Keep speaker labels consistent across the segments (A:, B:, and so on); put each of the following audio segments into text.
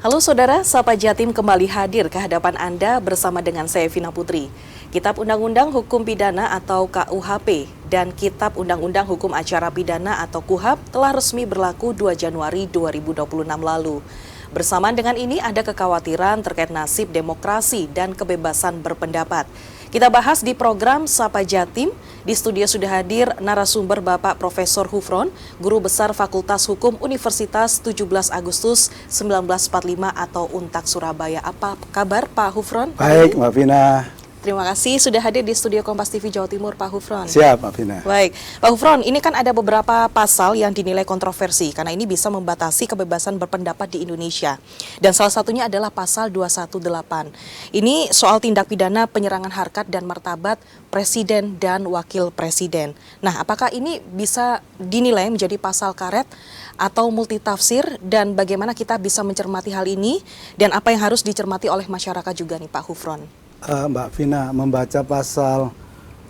A: Halo saudara, Sapa Jatim kembali hadir ke hadapan Anda bersama dengan saya Vina Putri. Kitab Undang-Undang Hukum Pidana atau KUHP dan Kitab Undang-Undang Hukum Acara Pidana atau KUHAP telah resmi berlaku 2 Januari 2026 lalu. Bersamaan dengan ini ada kekhawatiran terkait nasib demokrasi dan kebebasan berpendapat. Kita bahas di program Sapa Jatim. Di studio sudah hadir narasumber Bapak Profesor Hufron, Guru Besar Fakultas Hukum Universitas 17 Agustus 1945 atau UNTAK Surabaya. Apa kabar Pak Hufron?
B: Baik, Mbak Vina.
A: Terima kasih sudah hadir di studio Kompas TV Jawa Timur, Pak Hufron.
B: Siap, Mbak Vina.
A: Baik, Pak Hufron, ini kan ada beberapa pasal yang dinilai kontroversi karena ini bisa membatasi kebebasan berpendapat di Indonesia. Dan salah satunya adalah pasal 218. Ini soal tindak pidana penyerangan harkat dan martabat Presiden dan Wakil Presiden. Nah, apakah ini bisa dinilai menjadi pasal karet atau multitafsir dan bagaimana kita bisa mencermati hal ini dan apa yang harus dicermati oleh masyarakat juga nih Pak Hufron?
B: Mbak Vina, membaca pasal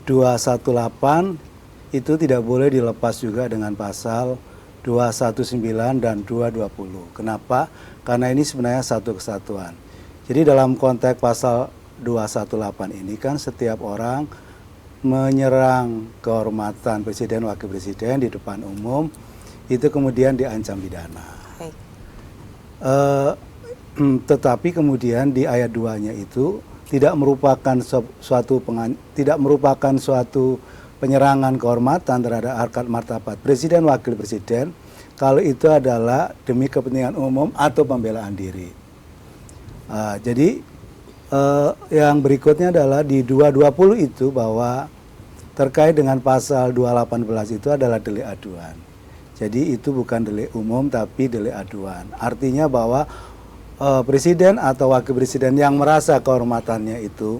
B: 218 itu tidak boleh dilepas juga dengan pasal 219 dan 220. Kenapa? Karena ini sebenarnya satu kesatuan. Jadi dalam konteks pasal 218 ini kan setiap orang menyerang kehormatan Presiden Wakil Presiden di depan umum itu kemudian diancam pidana. Tetapi kemudian di ayat 2-nya itu tidak merupakan suatu penyerangan kehormatan terhadap harkat martabat Presiden Wakil Presiden kalau itu adalah demi kepentingan umum atau pembelaan diri. Jadi yang berikutnya adalah di 220 itu bahwa terkait dengan pasal 218 itu adalah delik aduan. Jadi itu bukan delik umum tapi delik aduan. Artinya bahwa presiden atau wakil presiden yang merasa kehormatannya itu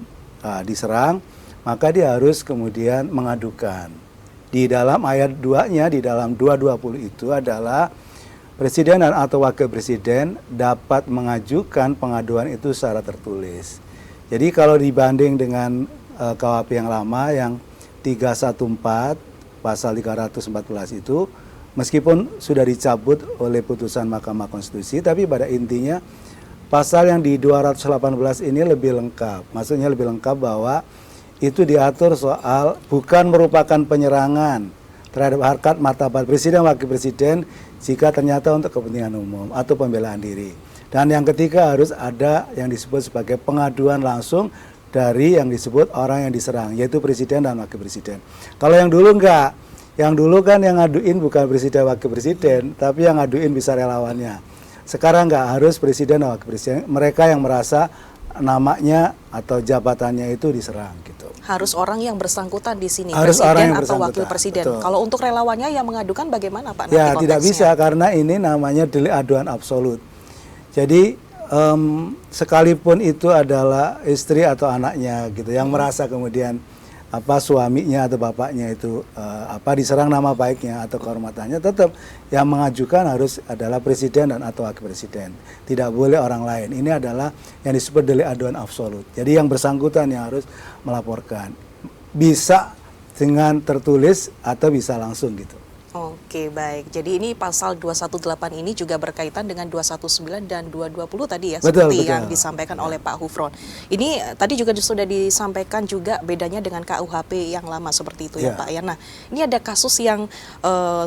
B: diserang, maka dia harus kemudian mengadukan. Di dalam ayat 2-nya, di dalam 220 itu adalah presiden dan atau wakil presiden dapat mengajukan pengaduan itu secara tertulis. Jadi kalau dibanding dengan KUHP yang lama yang 314 pasal 314 itu meskipun sudah dicabut oleh putusan Mahkamah Konstitusi, tapi pada intinya pasal yang di 218 ini lebih lengkap. Maksudnya lebih lengkap bahwa itu diatur soal bukan merupakan penyerangan terhadap harkat martabat Presiden Wakil Presiden jika ternyata untuk kepentingan umum atau pembelaan diri. Dan yang ketiga harus ada yang disebut sebagai pengaduan langsung dari yang disebut orang yang diserang, yaitu Presiden dan Wakil Presiden. Kalau yang dulu enggak, yang dulu kan yang ngaduin bukan Presiden Wakil Presiden, tapi yang ngaduin bisa relawannya. Sekarang nggak harus presiden dan wakil presiden, mereka yang merasa namanya atau jabatannya itu diserang gitu.
A: Harus orang yang bersangkutan di sini,
B: harus
A: presiden atau wakil presiden.
B: Betul.
A: Kalau untuk relawannya yang mengadukan bagaimana Pak?
B: Ya tidak bisa karena ini namanya delik aduan absolut. Jadi sekalipun itu adalah istri atau anaknya gitu yang merasa kemudian suaminya atau bapaknya itu diserang nama baiknya atau kehormatannya, tetap yang mengajukan harus adalah presiden dan atau wakil presiden, tidak boleh orang lain. Ini adalah yang disebut delik aduan absolut. Jadi yang bersangkutan yang harus melaporkan, bisa dengan tertulis atau bisa langsung gitu.
A: Oke, baik. Jadi ini pasal 218 ini juga berkaitan dengan 219 dan 220 tadi ya, seperti yang disampaikan oleh Pak Hufron. Ini tadi juga sudah disampaikan juga bedanya dengan KUHP yang lama seperti itu ya Pak ya. Nah, ini ada kasus yang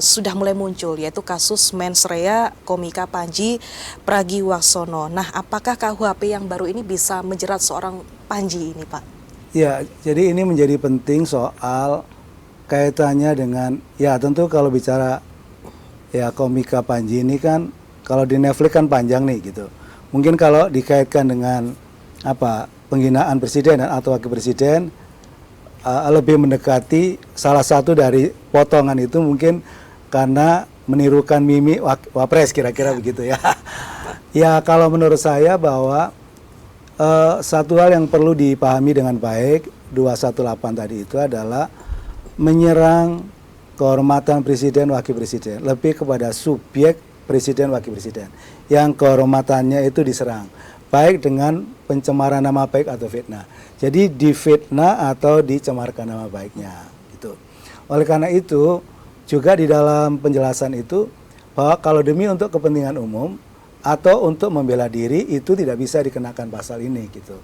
A: sudah mulai muncul, yaitu kasus mens rea Komika Panji Pragiwaksono. Nah, apakah KUHP yang baru ini bisa menjerat seorang Panji ini Pak?
B: Ya, jadi ini menjadi penting soal kaitannya dengan, ya tentu kalau bicara ya Komika Panji ini kan kalau di Netflix kan panjang nih gitu. Mungkin kalau dikaitkan dengan penghinaan presiden dan atau wakil presiden lebih mendekati salah satu dari potongan itu mungkin karena menirukan mimik wapres kira-kira begitu ya. Ya kalau menurut saya bahwa satu hal yang perlu dipahami dengan baik 218 tadi itu adalah menyerang kehormatan presiden wakil presiden, lebih kepada subjek presiden wakil presiden yang kehormatannya itu diserang, baik dengan pencemaran nama baik atau fitnah. Jadi difitnah atau dicemarkan nama baiknya gitu. Oleh karena itu juga di dalam penjelasan itu bahwa kalau demi untuk kepentingan umum atau untuk membela diri itu tidak bisa dikenakan pasal ini gitu.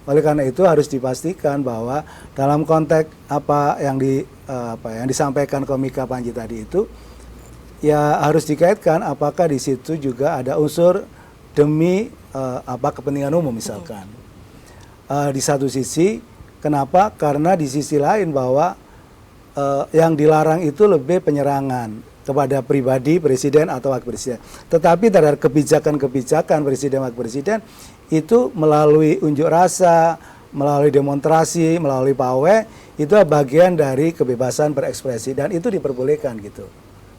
B: Oleh karena itu harus dipastikan bahwa dalam konteks yang disampaikan Komika Panji tadi itu ya harus dikaitkan apakah di situ juga ada unsur demi kepentingan umum misalkan. Di satu sisi, kenapa? Karena di sisi lain bahwa yang dilarang itu lebih penyerangan kepada pribadi presiden atau wakil presiden. Tetapi terhadap kebijakan-kebijakan presiden wakil presiden itu melalui unjuk rasa, melalui demonstrasi, melalui pawai, itu bagian dari kebebasan berekspresi dan itu diperbolehkan gitu.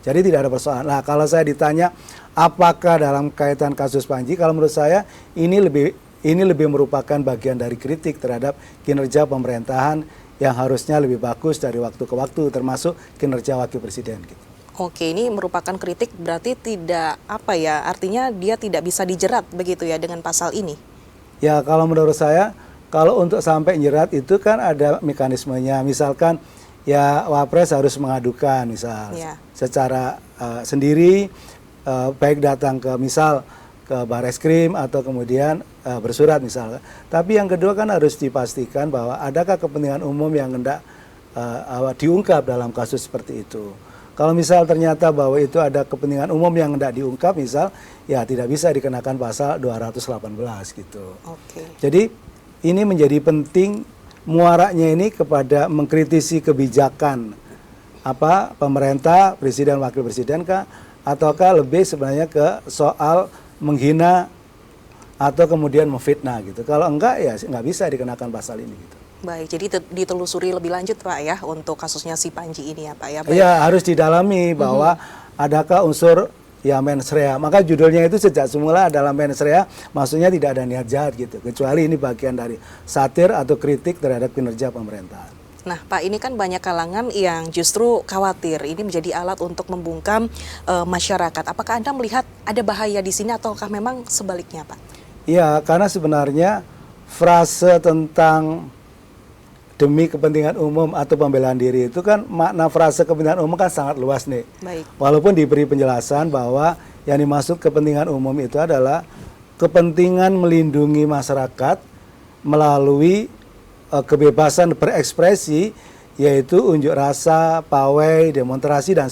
B: Jadi tidak ada persoalan. Nah, kalau saya ditanya apakah dalam kaitan kasus Panji, kalau menurut saya ini lebih merupakan bagian dari kritik terhadap kinerja pemerintahan yang harusnya lebih bagus dari waktu ke waktu, termasuk kinerja wakil presiden gitu.
A: Oke, ini merupakan kritik berarti tidak artinya dia tidak bisa dijerat begitu ya dengan pasal ini?
B: Ya, kalau menurut saya, kalau untuk sampai jerat itu kan ada mekanismenya. Misalkan ya Wapres harus mengadukan secara sendiri, baik datang ke ke Bareskrim atau kemudian bersurat misalnya. Tapi yang kedua kan harus dipastikan bahwa adakah kepentingan umum yang hendak diungkap dalam kasus seperti itu. Kalau misal ternyata bahwa itu ada kepentingan umum yang hendak diungkap, misal ya tidak bisa dikenakan pasal 218 gitu.
A: Oke.
B: Jadi ini menjadi penting muaranya ini kepada mengkritisi kebijakan pemerintah, presiden, wakil presiden kah, ataukah lebih sebenarnya ke soal menghina atau kemudian memfitnah gitu. Kalau enggak ya nggak bisa dikenakan pasal ini gitu.
A: Baik, jadi ditelusuri lebih lanjut Pak ya untuk kasusnya si Panji ini ya Pak ya.
B: Iya, harus didalami bahwa adakah unsur ya mens rea. Maka judulnya itu sejak semula adalah mens rea, maksudnya tidak ada niat jahat gitu. Kecuali ini bagian dari satir atau kritik terhadap kinerja pemerintahan.
A: Nah Pak, ini kan banyak kalangan yang justru khawatir ini menjadi alat untuk membungkam masyarakat. Apakah Anda melihat ada bahaya di sini ataukah memang sebaliknya Pak?
B: Iya, karena sebenarnya frase tentang demi kepentingan umum atau pembelaan diri itu kan makna frase kepentingan umum kan sangat luas nih.
A: Baik.
B: Walaupun diberi penjelasan bahwa yang dimaksud kepentingan umum itu adalah kepentingan melindungi masyarakat melalui kebebasan berekspresi, yaitu unjuk rasa, pawai, demonstrasi dan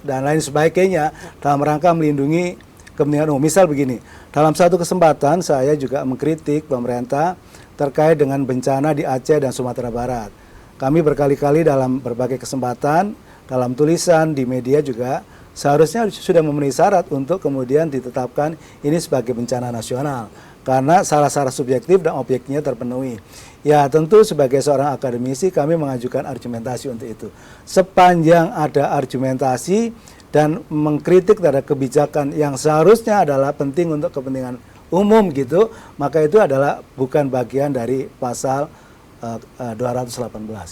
B: lain sebagainya dalam rangka melindungi kepentingan umum. Misal begini, dalam satu kesempatan saya juga mengkritik pemerintah terkait dengan bencana di Aceh dan Sumatera Barat. Kami berkali-kali dalam berbagai kesempatan, dalam tulisan, di media juga, seharusnya sudah memenuhi syarat untuk kemudian ditetapkan ini sebagai bencana nasional. Karena syarat-syarat subjektif dan objeknya terpenuhi. Ya tentu sebagai seorang akademisi kami mengajukan argumentasi untuk itu. Sepanjang ada argumentasi dan mengkritik terhadap kebijakan yang seharusnya adalah penting untuk kepentingan umum gitu, maka itu adalah bukan bagian dari pasal 218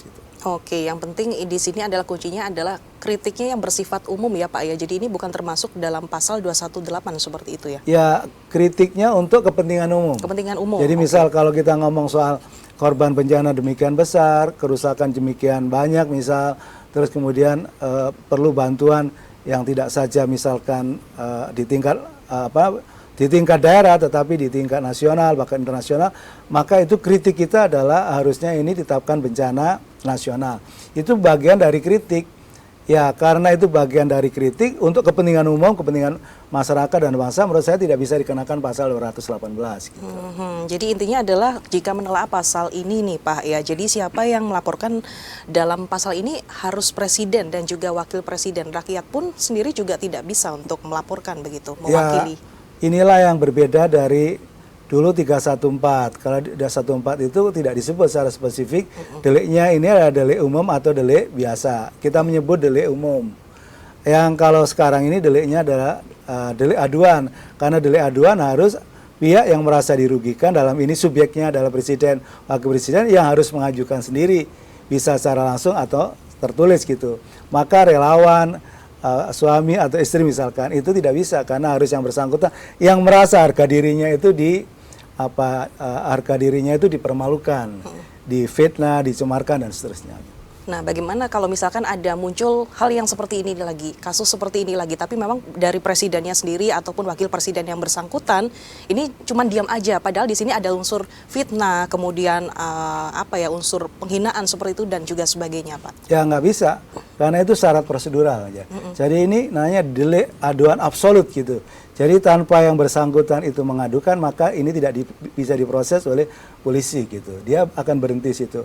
B: gitu.
A: Oke, yang penting di sini adalah kuncinya adalah kritiknya yang bersifat umum ya Pak ya. Jadi ini bukan termasuk dalam pasal 218 seperti itu ya.
B: Ya, kritiknya untuk kepentingan umum.
A: Kepentingan umum.
B: Jadi misal kalau kita ngomong soal korban bencana demikian besar, kerusakan demikian banyak misal, terus kemudian perlu bantuan yang tidak saja misalkan di tingkat daerah tetapi di tingkat nasional bahkan internasional, maka itu kritik kita adalah harusnya ini ditetapkan bencana nasional. Itu bagian dari kritik. Ya, karena itu bagian dari kritik untuk kepentingan umum, kepentingan masyarakat dan bangsa, menurut saya tidak bisa dikenakan pasal 218 gitu.
A: Jadi intinya adalah jika menelaah pasal ini nih Pak ya, jadi siapa yang melaporkan dalam pasal ini harus presiden dan juga wakil presiden. Rakyat pun sendiri juga tidak bisa untuk melaporkan begitu, mewakili.
B: Ya, inilah yang berbeda dari dulu 314. Kalau 314 itu tidak disebut secara spesifik deliknya ini adalah delik umum atau delik biasa. Kita menyebut delik umum. Yang kalau sekarang ini deliknya adalah delik aduan. Karena delik aduan harus pihak yang merasa dirugikan, dalam ini subjeknya adalah presiden, wakil presiden yang harus mengajukan sendiri, bisa secara langsung atau tertulis gitu. Maka relawan, suami atau istri misalkan itu tidak bisa karena harus yang bersangkutan yang merasa harga dirinya itu dipermalukan, difitnah, dicemarkan dan seterusnya.
A: Nah, bagaimana kalau misalkan ada muncul hal yang seperti ini lagi, kasus seperti ini lagi, tapi memang dari presidennya sendiri ataupun wakil presiden yang bersangkutan ini cuma diam aja, padahal di sini ada unsur fitnah, kemudian unsur penghinaan seperti itu dan juga sebagainya, Pak.
B: Ya nggak bisa, karena itu syarat prosedural aja. Jadi ini namanya delik aduan absolut gitu. Jadi tanpa yang bersangkutan itu mengadukan, maka ini tidak bisa diproses oleh polisi gitu. Dia akan berhenti situ.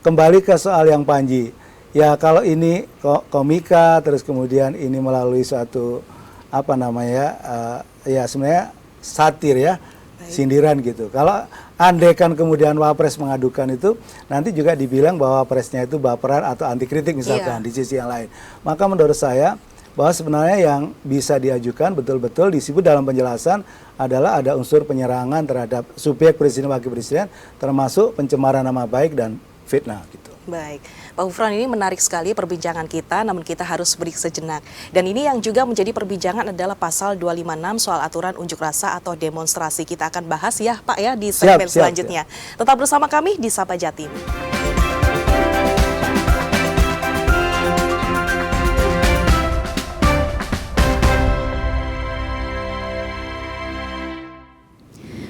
B: Kembali ke soal yang Panji, ya kalau ini komika, terus kemudian ini melalui suatu ya sebenarnya satir ya, sindiran gitu. Kalau andaikan kemudian Wapres mengadukan itu, nanti juga dibilang bahwa Wapresnya itu baperan atau anti kritik misalkan di sisi yang lain. Maka menurut saya bahwa sebenarnya yang bisa diajukan betul-betul disebut dalam penjelasan adalah ada unsur penyerangan terhadap subjek presiden wakil presiden, termasuk pencemaran nama baik dan fitnah gitu.
A: Baik, Pak Hufron, ini menarik sekali perbincangan kita, namun kita harus break sejenak. Dan ini yang juga menjadi perbincangan adalah pasal 256 soal aturan unjuk rasa atau demonstrasi. Kita akan bahas ya Pak ya di segmen selanjutnya. Tetap bersama kami di Sapa Jatim.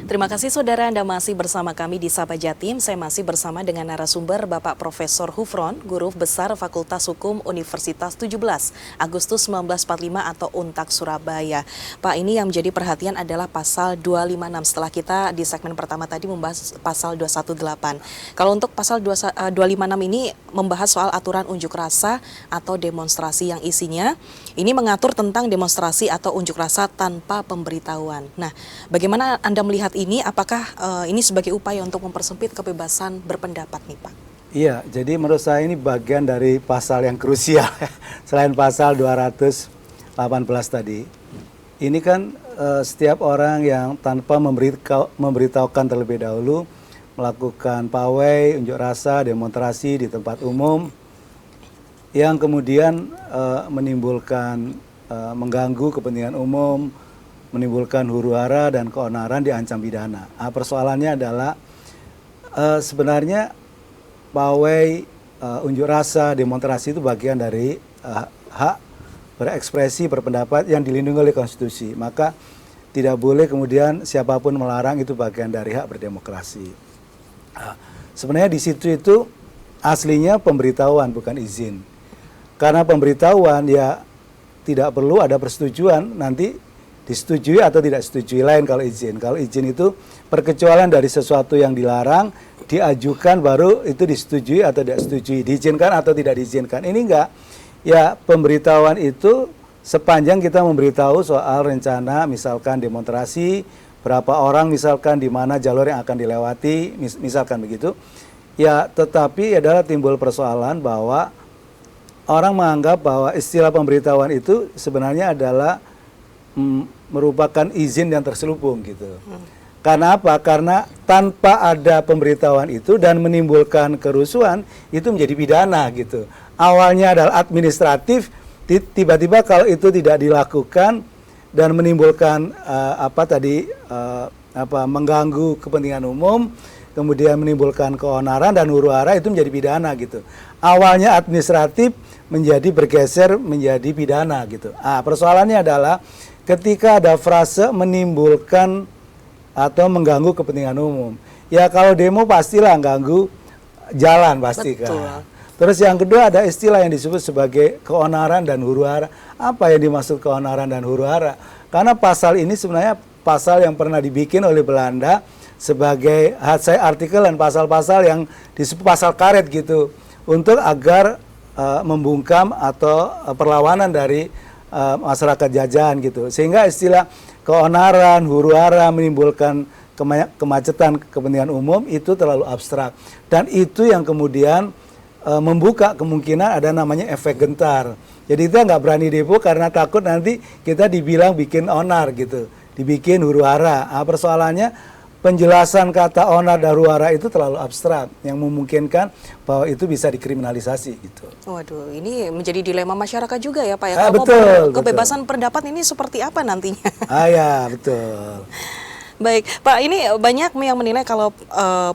A: Terima kasih saudara, Anda masih bersama kami di Sapa Jatim. Saya masih bersama dengan narasumber Bapak Profesor Hufron, Guru Besar Fakultas Hukum Universitas 17 Agustus 1945 atau UNTAK Surabaya. Pak, ini yang menjadi perhatian adalah pasal 256. Setelah kita di segmen pertama tadi membahas pasal 218. Kalau untuk pasal 256 ini membahas soal aturan unjuk rasa atau demonstrasi yang isinya ini mengatur tentang demonstrasi atau unjuk rasa tanpa pemberitahuan. Nah, bagaimana Anda melihat ini, apakah ini sebagai upaya untuk mempersempit kebebasan berpendapat nih Pak?
B: Iya, jadi menurut saya ini bagian dari pasal yang krusial selain pasal 218 tadi. Ini kan setiap orang yang tanpa memberitahukan terlebih dahulu melakukan pawai, unjuk rasa, demonstrasi di tempat umum yang kemudian menimbulkan mengganggu kepentingan umum, menimbulkan huru-hara dan keonaran, diancam pidana. Persoalannya adalah sebenarnya pawai, unjuk rasa, demonstrasi itu bagian dari hak berekspresi, berpendapat yang dilindungi oleh konstitusi. Maka tidak boleh kemudian siapapun melarang, itu bagian dari hak berdemokrasi. Sebenarnya di situ itu aslinya pemberitahuan bukan izin. Karena pemberitahuan ya tidak perlu ada persetujuan, nanti disetujui atau tidak setujui, lain kalau izin. Kalau izin itu perkecualian dari sesuatu yang dilarang, diajukan baru itu disetujui atau tidak setujui, diizinkan atau tidak diizinkan. Ini enggak. Ya pemberitahuan itu sepanjang kita memberitahu soal rencana misalkan demonstrasi, berapa orang misalkan, di mana jalur yang akan dilewati, misalkan begitu. Ya tetapi adalah timbul persoalan bahwa orang menganggap bahwa istilah pemberitahuan itu sebenarnya adalah merupakan izin yang terselubung gitu. Karena apa? Karena tanpa ada pemberitahuan itu dan menimbulkan kerusuhan, itu menjadi pidana gitu. Awalnya adalah administratif, tiba-tiba kalau itu tidak dilakukan dan menimbulkan mengganggu kepentingan umum, kemudian menimbulkan keonaran dan huru-hara, itu menjadi pidana gitu. Awalnya administratif menjadi bergeser menjadi pidana gitu. Persoalannya adalah ketika ada frase menimbulkan atau mengganggu kepentingan umum. Ya kalau demo pastilah ganggu jalan pasti kan. Terus yang kedua ada istilah yang disebut sebagai keonaran dan huru-hara. Apa yang dimaksud keonaran dan huru-hara? Karena pasal ini sebenarnya pasal yang pernah dibikin oleh Belanda sebagai artikel dan pasal-pasal yang disebut pasal karet gitu. Untuk agar membungkam atau perlawanan dari masyarakat jajahan gitu, sehingga istilah keonaran, huru-hara menimbulkan kemacetan kepentingan umum itu terlalu abstrak, dan itu yang kemudian membuka kemungkinan ada namanya efek gentar. Jadi kita nggak berani demo karena takut nanti kita dibilang bikin onar gitu, dibikin huru-hara. Persoalannya penjelasan kata onar dan huru-hara itu terlalu abstrak yang memungkinkan bahwa itu bisa dikriminalisasi gitu.
A: Waduh, ini menjadi dilema masyarakat juga ya Pak ya.
B: Betul,
A: kebebasan pendapat ini seperti apa nantinya?
B: Ya betul.
A: Baik, Pak, ini banyak yang menilai kalau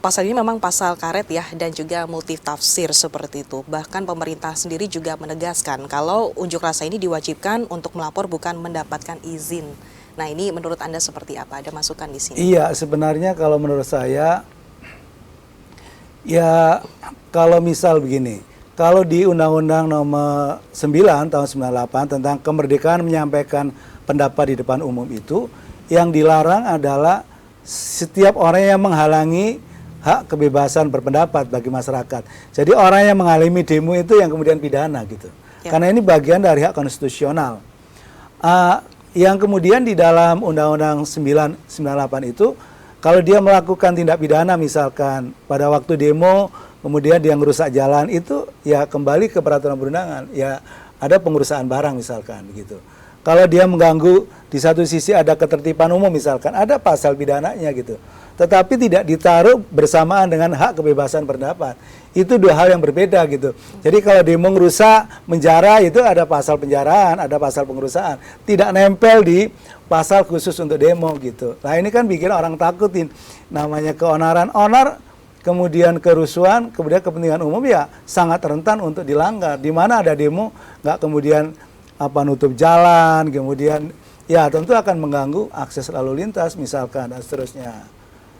A: pasal ini memang pasal karet ya dan juga multitafsir seperti itu. Bahkan pemerintah sendiri juga menegaskan kalau unjuk rasa ini diwajibkan untuk melapor bukan mendapatkan izin. Nah, ini menurut Anda seperti apa? Ada masukan di sini?
B: Iya, sebenarnya kalau menurut saya, ya kalau misal begini, kalau di Undang-Undang Nomor 9 tahun 98 tentang kemerdekaan menyampaikan pendapat di depan umum itu, yang dilarang adalah setiap orang yang menghalangi hak kebebasan berpendapat bagi masyarakat. Jadi orang yang mengalami demo itu yang kemudian pidana gitu. Ya. Karena ini bagian dari hak konstitusional. Yang kemudian di dalam Undang-Undang 998 itu, kalau dia melakukan tindak pidana misalkan pada waktu demo, kemudian dia merusak jalan, itu ya kembali ke peraturan perundangan. Ya ada pengerusakan barang misalkan gitu. Kalau dia mengganggu, di satu sisi ada ketertiban umum misalkan, ada pasal pidananya gitu. Tetapi tidak ditaruh bersamaan dengan hak kebebasan berpendapat. Itu dua hal yang berbeda gitu. Jadi kalau demo merusak, menjara, itu ada pasal penjaraan, ada pasal pengerusakan. Tidak nempel di pasal khusus untuk demo gitu. Nah ini kan bikin orang takutin. Namanya keonaran. Onar, kemudian kerusuhan, kemudian kepentingan umum ya sangat rentan untuk dilanggar. Di mana ada demo, nggak kemudian nutup jalan, kemudian ya tentu akan mengganggu akses lalu lintas misalkan dan seterusnya.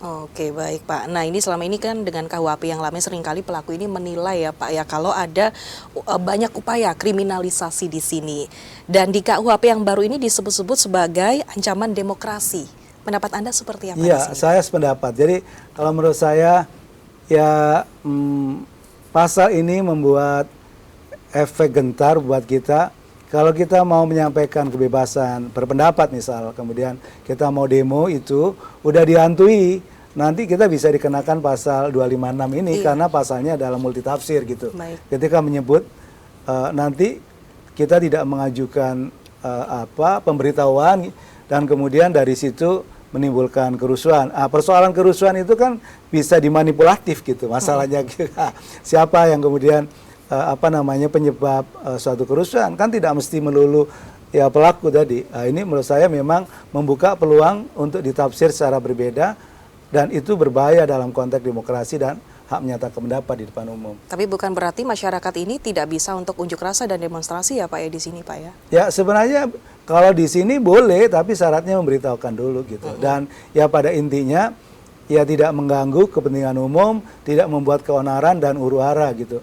A: Oke, baik Pak. Nah, ini selama ini kan dengan KUHP yang lama seringkali pelaku ini menilai ya Pak ya kalau ada banyak upaya kriminalisasi di sini. Dan di KUHP yang baru ini disebut-sebut sebagai ancaman demokrasi. Pendapat Anda seperti apa?
B: Iya, saya sependapat. Jadi kalau menurut saya ya pasal ini membuat efek gentar buat kita. Kalau kita mau menyampaikan kebebasan berpendapat misal, kemudian kita mau demo itu udah dihantui, nanti kita bisa dikenakan pasal 256 ini karena pasalnya adalah multitafsir gitu. Baik. Ketika menyebut nanti kita tidak mengajukan pemberitahuan dan kemudian dari situ menimbulkan kerusuhan. Persoalan kerusuhan itu kan bisa dimanipulatif gitu. Masalahnya siapa yang kemudian penyebab suatu kerusuhan, kan tidak mesti melulu ya pelaku tadi. Ini menurut saya memang membuka peluang untuk ditafsir secara berbeda dan itu berbahaya dalam konteks demokrasi dan hak menyatakan pendapat di depan umum.
A: Tapi bukan berarti masyarakat ini tidak bisa untuk unjuk rasa dan demonstrasi ya Pak ya di sini Pak ya?
B: Ya sebenarnya kalau di sini boleh, tapi syaratnya memberitahukan dulu gitu. Dan ya pada intinya ya tidak mengganggu kepentingan umum, tidak membuat keonaran dan huru-hara gitu.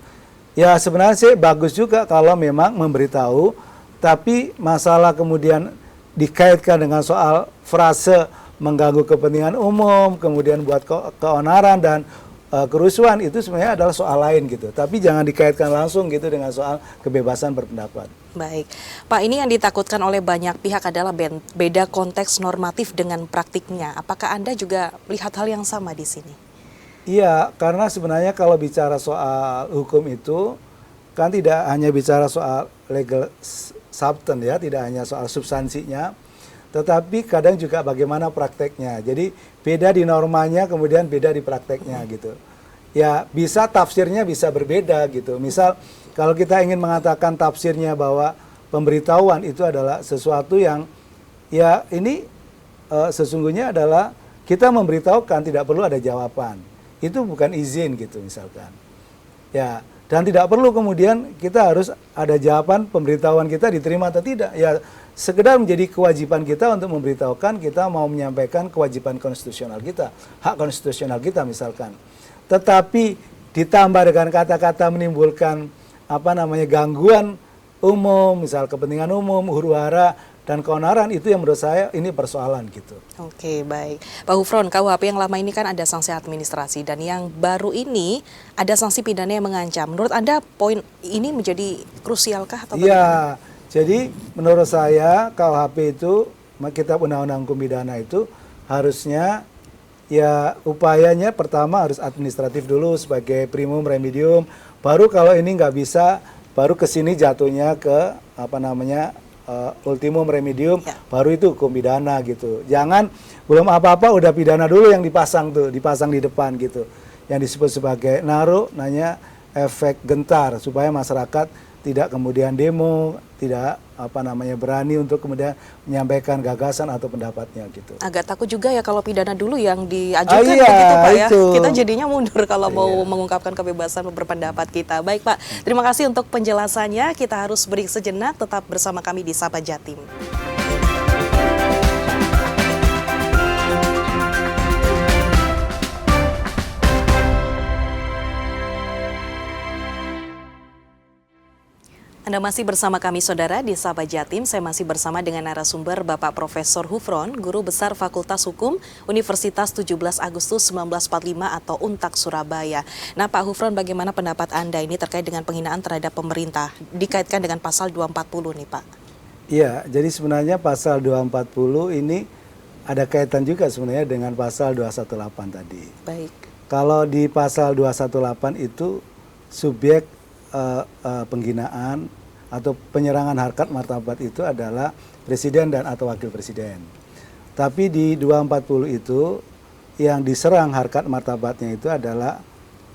B: Ya sebenarnya sih bagus juga kalau memang memberitahu, tapi masalah kemudian dikaitkan dengan soal frase mengganggu kepentingan umum, kemudian buat keonaran dan kerusuhan, itu sebenarnya adalah soal lain gitu. Tapi jangan dikaitkan langsung gitu dengan soal kebebasan berpendapat.
A: Baik, Pak, ini yang ditakutkan oleh banyak pihak adalah beda konteks normatif dengan praktiknya. Apakah Anda juga melihat hal yang sama di sini?
B: Iya, karena sebenarnya kalau bicara soal hukum itu kan tidak hanya bicara soal legal substance ya, tidak hanya soal substansinya, tetapi kadang juga bagaimana prakteknya. Jadi beda di normanya, kemudian beda di prakteknya gitu. Ya bisa tafsirnya bisa berbeda gitu. Misal kalau kita ingin mengatakan tafsirnya bahwa pemberitahuan itu adalah sesuatu yang ya ini sesungguhnya adalah kita memberitahukan, tidak perlu ada jawaban. Itu bukan izin gitu misalkan. Ya, dan tidak perlu kemudian kita harus ada jawaban pemberitahuan kita diterima atau tidak. Ya, sekedar menjadi kewajiban kita untuk memberitahukan kita mau menyampaikan kewajiban konstitusional kita, hak konstitusional kita misalkan. Tetapi ditambah dengan kata-kata menimbulkan gangguan umum, misal kepentingan umum, huru-hara dan keonaran, itu yang menurut saya ini persoalan gitu.
A: Oke, baik. Pak Hufron, KUHP yang lama ini kan ada sanksi administrasi dan yang baru ini ada sanksi pidana yang mengancam. Menurut Anda poin ini menjadi krusialkah atau bagaimana?
B: Ya, jadi menurut saya KUHP itu, Kitab Undang-Undang Hukum Pidana itu harusnya ya upayanya pertama harus administratif dulu sebagai primum remedium. Baru kalau ini nggak bisa, baru kesini jatuhnya ke ultimum remedium, ya. Baru itu hukum pidana gitu. Jangan belum apa-apa udah pidana dulu yang dipasang di depan gitu. Yang disebut sebagai efek gentar supaya masyarakat tidak kemudian demo, tidak berani untuk kemudian menyampaikan gagasan atau pendapatnya gitu.
A: Agak takut juga ya kalau pidana dulu yang diajukan
B: Iya,
A: begitu Pak ya.
B: itu.
A: Kita jadinya mundur kalau mau
B: Iya.
A: mengungkapkan kebebasan berpendapat kita. Baik Pak, terima kasih untuk penjelasannya. Kita harus break sejenak, tetap bersama kami di Sapa Jatim. Anda masih bersama kami saudara di Sapa Jatim. Saya masih bersama dengan narasumber Bapak Profesor Hufron, Guru Besar Fakultas Hukum Universitas 17 Agustus 1945 atau UNTAK Surabaya. Nah Pak Hufron, bagaimana pendapat Anda ini terkait dengan penghinaan terhadap pemerintah dikaitkan dengan pasal 240 nih Pak?
B: Iya, jadi sebenarnya pasal 240 ini ada kaitan juga sebenarnya dengan pasal 218 tadi.
A: Baik.
B: Kalau di pasal 218 itu subjek penghinaan atau penyerangan harkat martabat itu adalah presiden dan atau wakil presiden. Tapi di 240 itu yang diserang harkat martabatnya itu adalah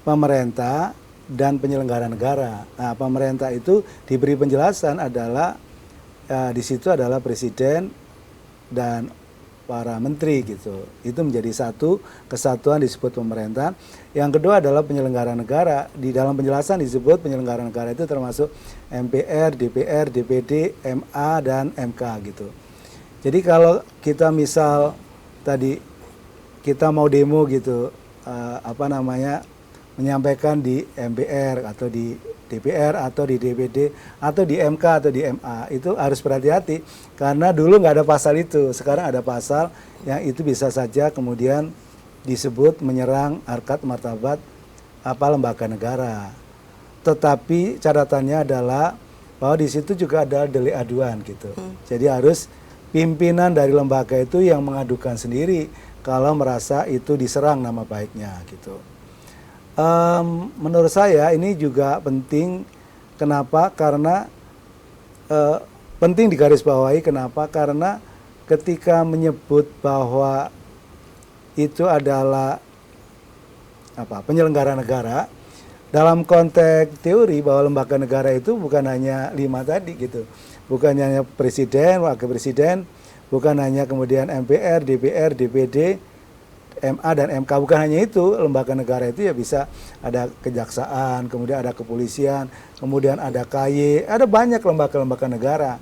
B: pemerintah dan penyelenggara negara. Nah, pemerintah itu diberi penjelasan adalah di situ adalah presiden dan para menteri gitu. Itu menjadi satu kesatuan disebut pemerintahan. Yang kedua adalah penyelenggara negara. Di dalam penjelasan disebut penyelenggara negara itu termasuk MPR, DPR, DPD, MA dan MK gitu. Jadi kalau kita misal tadi kita mau demo gitu, menyampaikan di MPR atau di DPR atau di DPD atau di MK atau di MA, itu harus berhati-hati karena dulu nggak ada pasal itu, sekarang ada pasal yang itu bisa saja kemudian disebut menyerang harkat martabat lembaga negara. Tetapi catatannya adalah bahwa di situ juga ada delik aduan gitu. Jadi harus pimpinan dari lembaga itu yang mengadukan sendiri kalau merasa itu diserang nama baiknya gitu. Menurut saya ini juga penting. Kenapa? Karena penting digarisbawahi. Kenapa? Karena ketika menyebut bahwa itu adalah penyelenggara negara, dalam konteks teori bahwa lembaga negara itu bukan hanya 5 tadi gitu, bukan hanya presiden, wakil presiden, bukan hanya kemudian MPR, DPR, DPD, MA dan MK, bukan hanya itu. Lembaga negara itu ya bisa ada kejaksaan, kemudian ada kepolisian, kemudian ada KY, ada banyak lembaga-lembaga negara.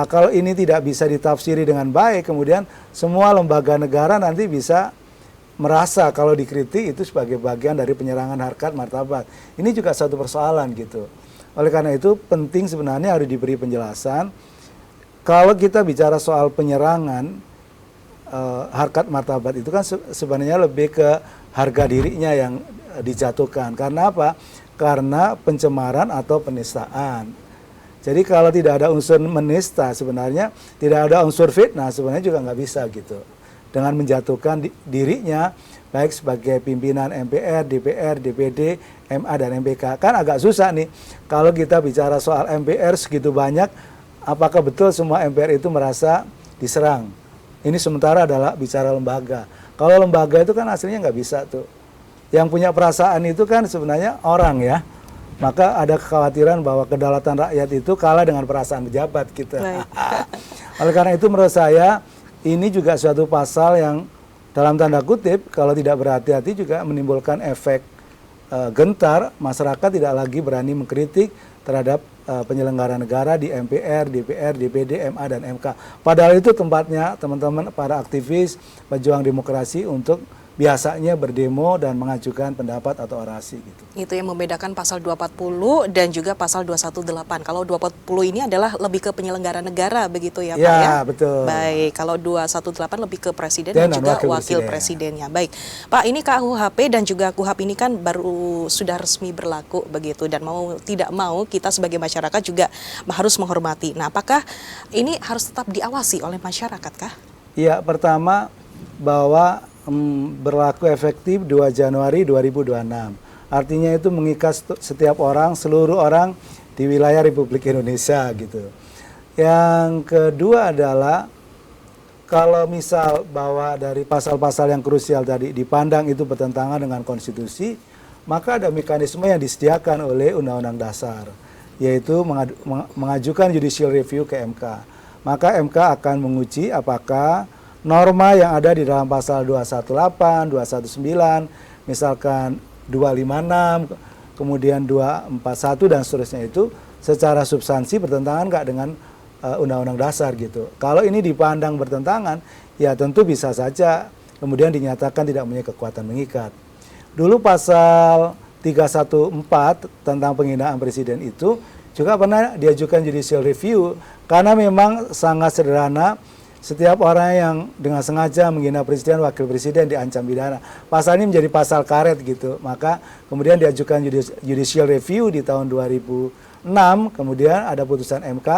B: Kalau ini tidak bisa ditafsiri dengan baik, kemudian semua lembaga negara nanti bisa merasa kalau dikritik itu sebagai bagian dari penyerangan harkat martabat. Ini juga satu persoalan gitu. Oleh karena itu penting sebenarnya harus diberi penjelasan. Kalau kita bicara soal penyerangan harkat martabat itu kan sebenarnya lebih ke harga dirinya yang dijatuhkan. Karena apa? Karena pencemaran atau penistaan. Jadi kalau tidak ada unsur menista sebenarnya, tidak ada unsur fitnah sebenarnya juga nggak bisa gitu. Dengan menjatuhkan dirinya baik sebagai pimpinan MPR, DPR, DPD, MA dan MPK. Kan agak susah nih kalau kita bicara soal MPR segitu banyak, apakah betul semua MPR itu merasa diserang? Ini sementara adalah bicara lembaga. Kalau lembaga itu kan aslinya nggak bisa tuh. Yang punya perasaan itu kan sebenarnya orang ya. Maka ada kekhawatiran bahwa kedaulatan rakyat itu kalah dengan perasaan pejabat kita. Oleh karena itu menurut saya ini juga suatu pasal yang dalam tanda kutip kalau tidak berhati-hati juga menimbulkan efek gentar. Masyarakat tidak lagi berani mengkritik terhadap penyelenggara negara di MPR, DPR, DPD, MA, dan MK. Padahal itu tempatnya teman-teman para aktivis pejuang demokrasi untuk biasanya berdemo dan mengajukan pendapat atau orasi gitu.
A: Itu yang membedakan pasal 240 dan juga pasal 218. Kalau 240 ini adalah lebih ke penyelenggara negara begitu ya Pak ya?
B: Ya, betul.
A: Baik, kalau 218 lebih ke presiden dan juga wakil presidennya. Baik, Pak, ini KUHP dan juga KUHAP ini kan baru sudah resmi berlaku begitu dan mau tidak mau kita sebagai masyarakat juga harus menghormati. Nah, apakah ini harus tetap diawasi oleh masyarakat kah?
B: Iya, pertama bahwa berlaku efektif 2 Januari 2026. Artinya itu mengikat setiap orang, seluruh orang di wilayah Republik Indonesia gitu. Yang kedua adalah kalau misal bahwa dari pasal-pasal yang krusial tadi dipandang itu bertentangan dengan konstitusi, maka ada mekanisme yang disediakan oleh Undang-Undang Dasar. yaitu mengajukan judicial review ke MK. Maka MK akan menguji apakah norma yang ada di dalam pasal 218, 219, misalkan 256, kemudian 241 dan seterusnya itu secara substansi bertentangan nggak dengan undang-undang dasar gitu. Kalau ini dipandang bertentangan, ya tentu bisa saja kemudian dinyatakan tidak punya kekuatan mengikat. Dulu pasal 314 tentang penghinaan presiden itu juga pernah diajukan judicial review karena memang sangat sederhana. Setiap orang yang dengan sengaja menghina presiden, wakil presiden diancam pidana. Pasal ini menjadi pasal karet gitu. Maka kemudian diajukan judicial review di tahun 2006, kemudian ada putusan MK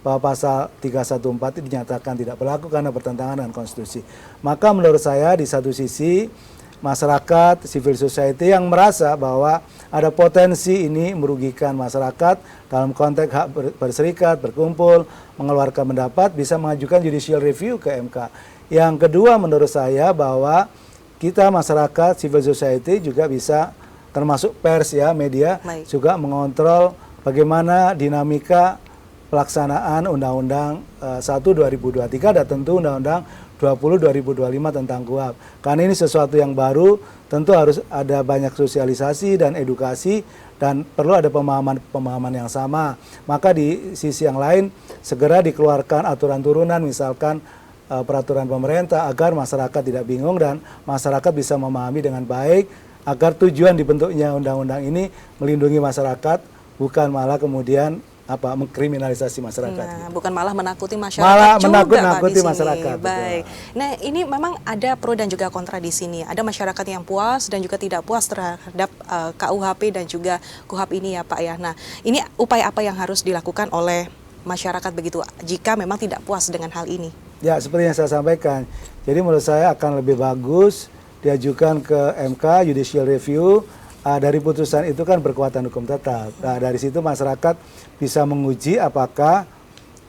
B: bahwa pasal 314 itu dinyatakan tidak berlaku karena bertentangan dengan konstitusi. Maka menurut saya di satu sisi masyarakat, civil society yang merasa bahwa ada potensi ini merugikan masyarakat dalam konteks hak berserikat, berkumpul, mengeluarkan pendapat, bisa mengajukan judicial review ke MK. Yang kedua menurut saya bahwa kita masyarakat, civil society juga bisa, termasuk pers ya, media, juga mengontrol bagaimana dinamika pelaksanaan Undang-Undang 1/2023 dan tentu Undang-Undang 20/2025 tentang KUHP. Karena ini sesuatu yang baru, tentu harus ada banyak sosialisasi dan edukasi dan perlu ada pemahaman yang sama. Maka di sisi yang lain segera dikeluarkan aturan turunan, misalkan peraturan pemerintah agar masyarakat tidak bingung dan masyarakat bisa memahami dengan baik agar tujuan dibentuknya undang-undang ini melindungi masyarakat, bukan malah kemudian mengkriminalisasi masyarakat.
A: Nah,
B: gitu.
A: Bukan malah menakuti masyarakat
B: malah
A: juga,
B: menakut-nakuti
A: Pak, di
B: masyarakat.
A: sini. Baik. Nah, ini memang ada pro dan juga kontra di sini. Ada masyarakat yang puas dan juga tidak puas terhadap KUHP dan juga KUHP ini ya, Pak ya. Nah, ini upaya apa yang harus dilakukan oleh masyarakat begitu jika memang tidak puas dengan hal ini?
B: Ya, seperti yang saya sampaikan. Jadi menurut saya akan lebih bagus diajukan ke MK judicial review. Dari putusan itu kan berkekuatan hukum tetap. Nah, dari situ masyarakat bisa menguji apakah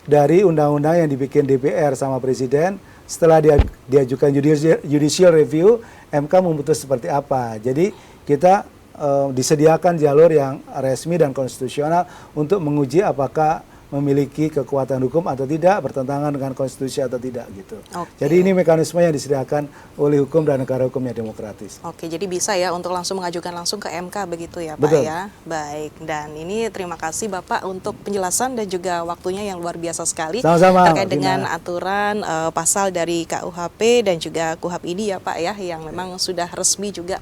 B: dari undang-undang yang dibikin DPR sama Presiden setelah diajukan judicial review, MK memutus seperti apa. Jadi kita disediakan jalur yang resmi dan konstitusional untuk menguji apakah memiliki kekuatan hukum atau tidak, bertentangan dengan konstitusi atau tidak gitu. Jadi ini mekanisme yang disediakan oleh hukum dan negara hukum yang demokratis.
A: Oke, jadi bisa ya untuk langsung mengajukan langsung ke MK begitu ya Pak.
B: Betul.
A: Ya. Baik, dan ini terima kasih Bapak untuk penjelasan dan juga waktunya yang luar biasa sekali.
B: Sama-sama,
A: terkait dengan aturan pasal dari KUHP dan juga KUHP ini ya Pak ya, yang memang sudah resmi juga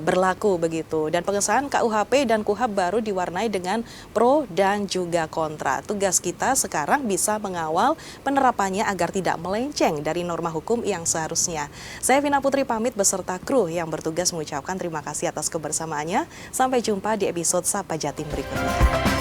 A: berlaku begitu. Dan pengesahan KUHP dan KUHP baru diwarnai dengan pro dan juga kontra. Tugas kita sekarang bisa mengawal penerapannya agar tidak melenceng dari norma hukum yang seharusnya. Saya Vina Putri pamit beserta kru yang bertugas mengucapkan terima kasih atas kebersamaannya. Sampai jumpa di episode Sapa Jatim berikutnya.